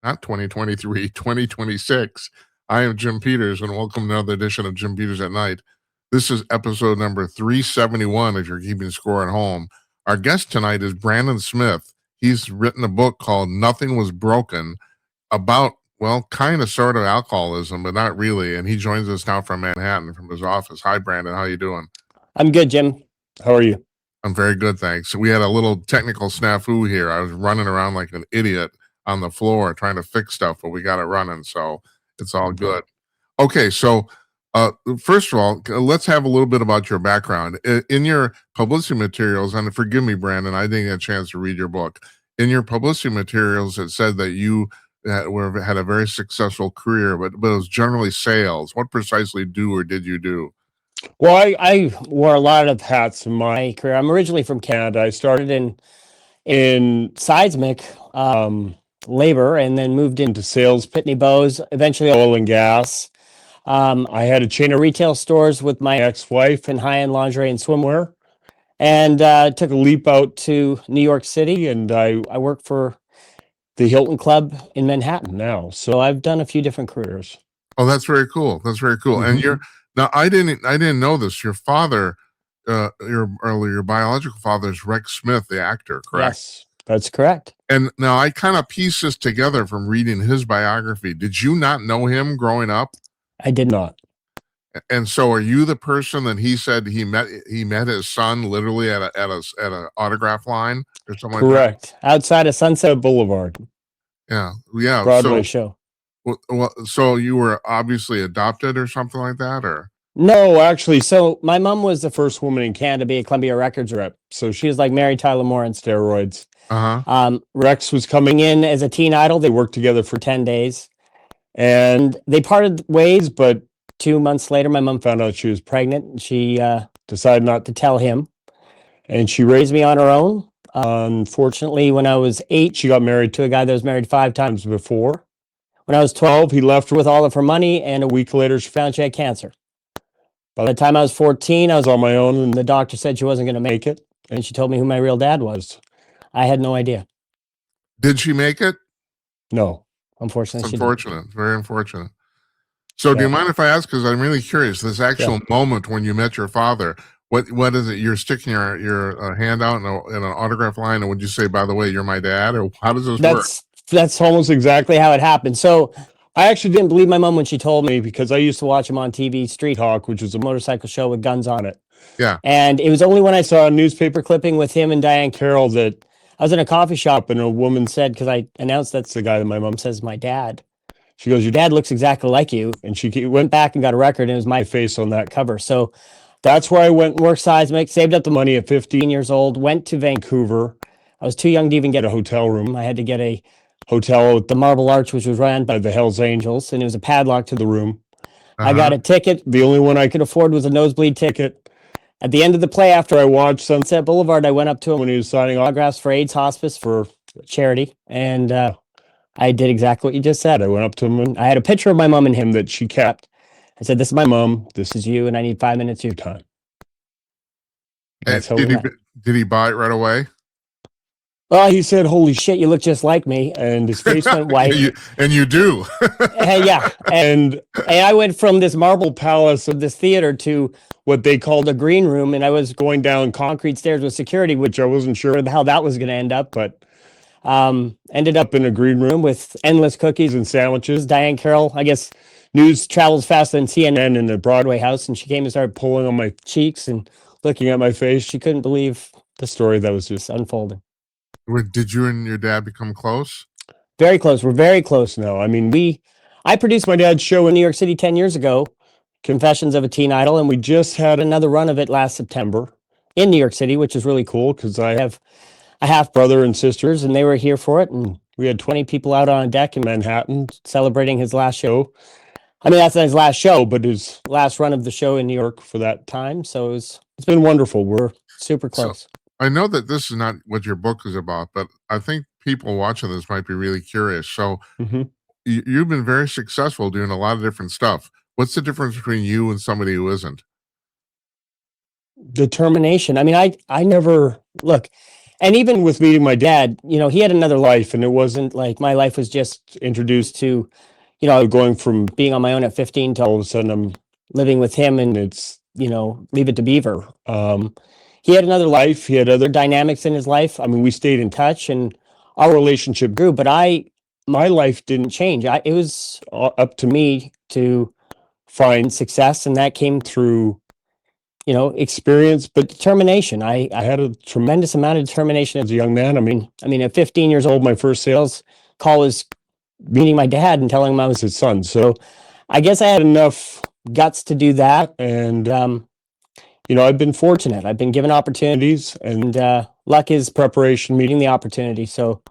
not 2023, 2026. I am Jim Peters, and welcome to another edition of Jim Peters at Night. This is episode number 371, if you're keeping score at home. Our guest tonight is Brandon Smith. He's written a book called Nothing Was Broken about, well, kind of sort of alcoholism, but not really. And he joins us now from Manhattan, from his office. Hi, Brandon. How you doing? I'm good, Jim. How are you? I'm very good, thanks. We had a little technical snafu here. I was running around like an idiot on the floor trying to fix stuff, but we got it running, so it's all good. Okay, so first of all, let's have a little bit about your background. In your publicity materials, and forgive me, Brandon, I didn't get a chance to read your book. In your publicity materials, it said that you had a very successful career, but it was generally sales. What precisely did you do? Well, I wore a lot of hats in my career. I'm originally from Canada. I started in seismic labor and then moved into sales, Pitney Bowes, eventually oil and gas. I had a chain of retail stores with my ex-wife in high-end lingerie and swimwear, and took a leap out to New York City, and I work for the Hilton Club in Manhattan now. So I've done a few different careers. Oh, that's very cool. That's very cool. Mm-hmm. And now I didn't know this. Your father, your biological father is Rex Smith, the actor, correct? Yes, that's correct. And now I kind of pieced this together from reading his biography. Did you not know him growing up? I did not. And so, are you the person that he said he met his son literally at a autograph line or something? Correct. Like that? Outside of Sunset Boulevard. Yeah. Broadway show. Well, so you were obviously adopted or something like that, or? No, actually. So my mom was the first woman in Canada to be a Columbia Records rep. So she was like Mary Tyler Moore on steroids. Rex was coming in as a teen idol. They worked together for 10 days and they parted ways. But 2 months later, my mom found out she was pregnant and she decided not to tell him. And she raised me on her own. Unfortunately, when I was 8, she got married to a guy that was married 5 times before. When I was 12, he left her with all of her money, and a week later, she found she had cancer. By the time I was 14, I was on my own, and the doctor said she wasn't going to make it, and she told me who my real dad was. I had no idea. Did she make it? No, unfortunately, it's unfortunate. Very unfortunate. So, do you mind if I ask? Because I'm really curious. This actual moment when you met your father, what is it? You're sticking your hand out in an autograph line, and would you say, "By the way, you're my dad"? Or how does this work? That's almost exactly how it happened. So I actually didn't believe my mom when she told me, because I used to watch him on TV, Street Hawk, which was a motorcycle show with guns on it. Yeah. And it was only when I saw a newspaper clipping with him and Diane Carroll that I was in a coffee shop and a woman said, because I announced that's the guy that my mom says is my dad. She goes, "Your dad looks exactly like you." And she went back and got a record, and it was my face on that cover. So that's where I went and worked seismic, saved up the money at 15 years old, went to Vancouver. I was too young to even get a hotel room. I had to get a hotel at the Marble Arch, which was ran by the Hells Angels, and it was a padlock to the room. I got a ticket. The only one I could afford was a nosebleed ticket. At the end of the play, after I watched Sunset Boulevard, I went up to him when he was signing autographs for AIDS Hospice for charity, and I did exactly what you just said. I went up to him, and I had a picture of my mom and him that she kept. I said, "This is my mom. This is you, and I need 5 minutes of your time." Did he buy it right away? Well, he said, "Holy shit, you look just like me," and his face went white. And you do. Yeah, and I went from this marble palace of this theater to what they called a green room, and I was going down concrete stairs with security, which I wasn't sure how that was going to end up, but ended up in a green room with endless cookies and sandwiches. Diane Carroll, I guess news travels faster than CNN, in the Broadway house, and she came and started pulling on my cheeks and looking at my face. She couldn't believe the story that was just unfolding. Did you and your dad become close? Very close. We're very close now. I mean, I produced my dad's show in New York City 10 years ago, Confessions of a Teen Idol, and we just had another run of it last September in New York City, which is really cool because I have a half brother and sisters, and they were here for it, and we had 20 people out on a deck in Manhattan celebrating his last show. I mean, that's not his last show, but his last run of the show in New York for that time. So it's been wonderful. We're super close. So, I know that this is not what your book is about, but I think people watching this might be really curious. So you've been very successful doing a lot of different stuff. What's the difference between you and somebody who isn't? Determination. I mean, I never look, And even with meeting my dad, he had another life, and it wasn't like my life was just introduced to, going from being on my own at 15 to all of a sudden I'm living with him, and it's, leave it to Beaver. He had another life. He had other dynamics in his life. I mean, we stayed in touch and our relationship grew, but my life didn't change. It was up to me to find success, and that came through experience, but determination. I had a tremendous amount of determination as a young man. I mean, at 15 years old, my first sales call was meeting my dad and telling him I was his son. So I guess I had enough guts to do that. And, I've been fortunate. I've been given opportunities, and luck is preparation, meeting the opportunity. So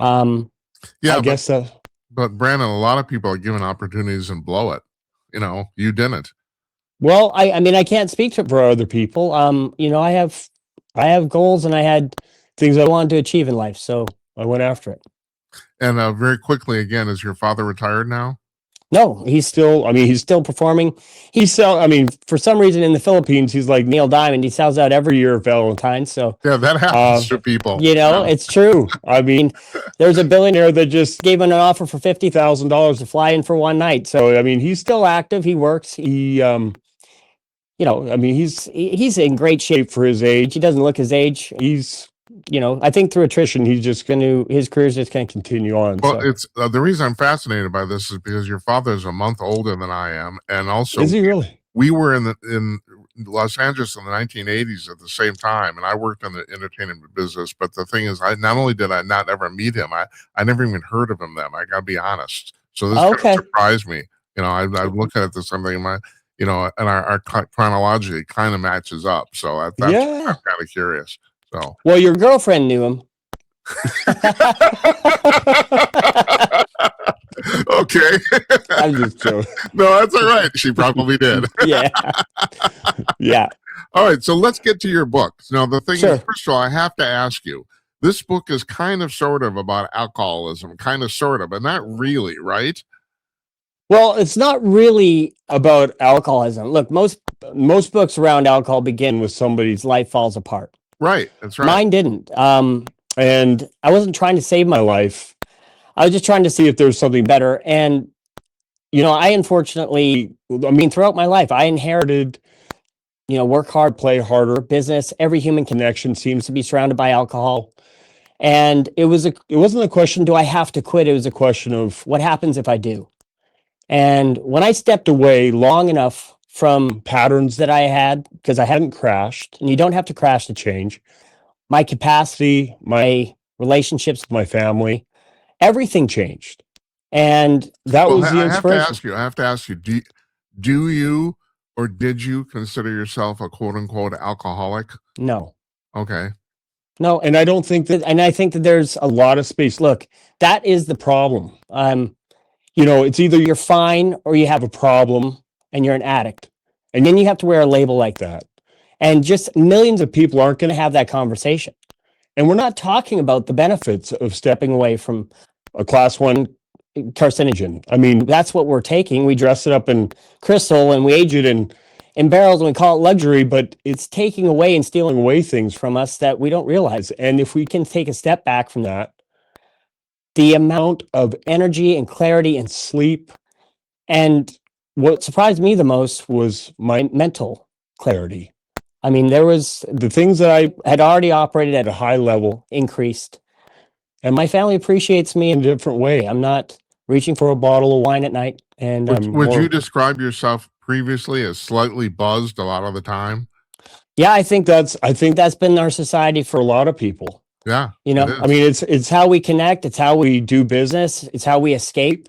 Yeah, I guess but Brandon, a lot of people are given opportunities and blow it. You didn't. well, I mean, I can't speak for other people. I have goals, and I had things I wanted to achieve in life, so I went after it. And very quickly, again, is your father retired now? No, he's still performing. For some reason in the Philippines, he's like Neil Diamond. He sells out every year of Valentine's. So Yeah, that happens to people. it's true. I mean, there's a billionaire that just gave him an offer for $50,000 to fly in for one night. So, I mean, he's still active. He works. He's in great shape for his age. He doesn't look his age. I think through attrition, his career's just going to continue on. Well, so. it's the reason I'm fascinated by this is because your father is a month older than I am, and also Is he really? we were in Los Angeles in the 1980s at the same time, and I worked in the entertainment business. But the thing is, I not only did I not ever meet him, I never even heard of him then. I gotta be honest. So this kind of surprised me. I look at it as something and our chronology kind of matches up. So I'm kind of curious. So well, your girlfriend knew him. Okay. I'm just joking. No, that's all right. She probably did. Yeah. All right. So let's get to your book. Now, the thing Sure. is, first of all, I have to ask you, this book is kind of sort of about alcoholism, kind of sort of, but not really, right? Well, it's not really about alcoholism. Look, most books around alcohol begin with somebody's life falls apart. Right. That's right. Mine didn't. And I wasn't trying to save my life. I was just trying to see if there was something better. And, I unfortunately, throughout my life, I inherited, work hard, play harder, business. Every human connection seems to be surrounded by alcohol. And it wasn't a question, do I have to quit? It was a question of what happens if I do? And when I stepped away long enough from patterns that I had, because I hadn't crashed, and you don't have to crash to change, my capacity, my relationships with my family, everything changed. And that was the inspiration. I have to ask you, do you or did you consider yourself a quote unquote alcoholic? No. Okay. No, and I think that there's a lot of space. Look, that is the problem. It's either you're fine or you have a problem and you're an addict. And then you have to wear a label like that. And just millions of people aren't going to have that conversation. And we're not talking about the benefits of stepping away from a class 1 carcinogen. I mean, that's what we're taking. We dress it up in crystal and we age it in barrels and we call it luxury, but it's taking away and stealing away things from us that we don't realize. And if we can take a step back from that, the amount of energy and clarity and sleep, and what surprised me the most was my mental clarity. I mean, there was the things that I had already operated at a high level increased, and my family appreciates me in a different way. I'm not reaching for a bottle of wine at night. And would you describe yourself previously as slightly buzzed a lot of the time? Yeah, I think that's been our society for a lot of people. Yeah. It's how we connect. It's how we do business. It's how we escape.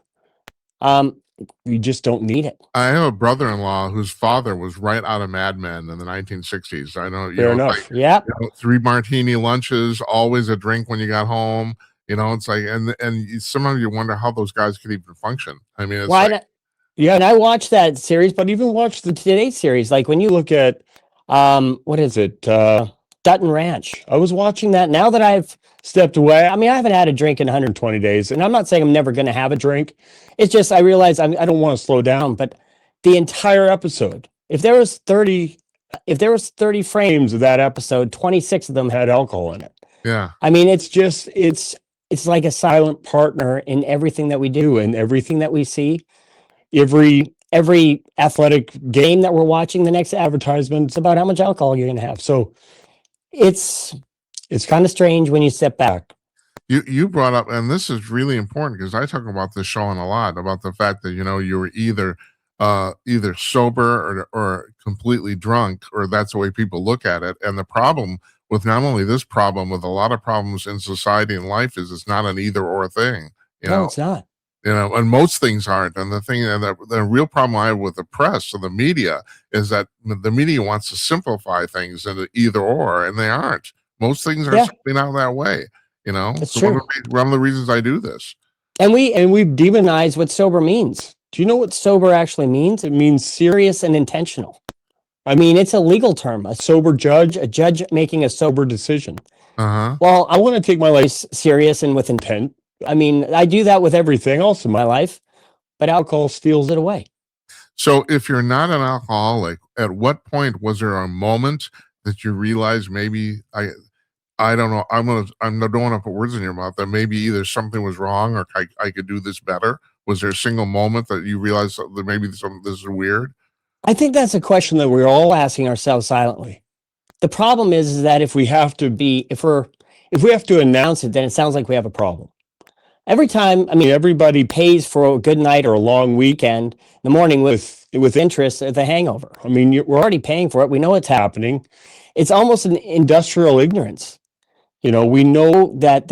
We just don't need it. I have a brother-in-law whose father was right out of Mad Men in the 1960s. I know. Fair enough. Yeah. 3 martini lunches, always a drink when you got home. It's like, and sometimes you wonder how those guys could even function. I mean, it's yeah. And I watched that series, but even watched the Today series. Like when you look at, what is it? Dutton Ranch. I was watching that. Now that I've stepped away, I haven't had a drink in 120 days, and I'm not saying I'm never going to have a drink. It's just I realize I don't want to slow down. But the entire episode, if there was 30 frames of that episode, 26 of them had alcohol in it. Yeah. I mean, it's like a silent partner in everything that we do and everything that we see. Every athletic game that we're watching, the next advertisement, it's about how much alcohol you're going to have. So it's it's kind of strange when you step back. You brought up, and this is really important because I talk about this showing a lot about the fact that you were either sober or completely drunk, or that's the way people look at it. And the problem with not only this problem, with a lot of problems in society and life, is it's not an either or thing. You No, know, it's not. and most things aren't. And the thing, and the real problem I have with the press or the media is that the media wants to simplify things into either or, and they aren't. Most things are Yeah, simply not that way. it's So one of true. one of the reasons I do this. And we've demonized what sober means. Do you know what sober actually means? It means serious and intentional. I mean, it's a legal term, a judge making a sober decision. Uh huh. Well, I want to take my life serious and with intent. I mean, I do that with everything else in my life, but alcohol steals it away. So if you're not an alcoholic, at what point was there a moment that you realized maybe I don't know. I don't want to put words in your mouth. That maybe either something was wrong or I could do this better. Was there a single moment that you realized that maybe this is weird? I think that's a question that we're all asking ourselves silently. The problem is that if we have to announce it, then it sounds like we have a problem. Every time, I mean, everybody pays for a good night or a long weekend in the morning with interest at the hangover. I mean, we're already paying for it. We know it's happening. It's almost an industrial ignorance. We know that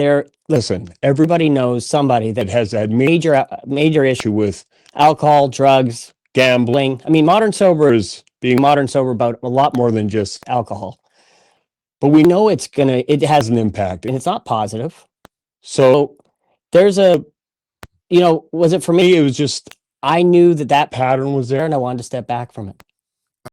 listen, everybody knows somebody that has that major issue with alcohol, drugs, gambling. I mean, modern sober is being modern sober about a lot more than just alcohol. But we know it has an impact and it's not positive. So there's was it for me? It was just, I knew that pattern was there and I wanted to step back from it.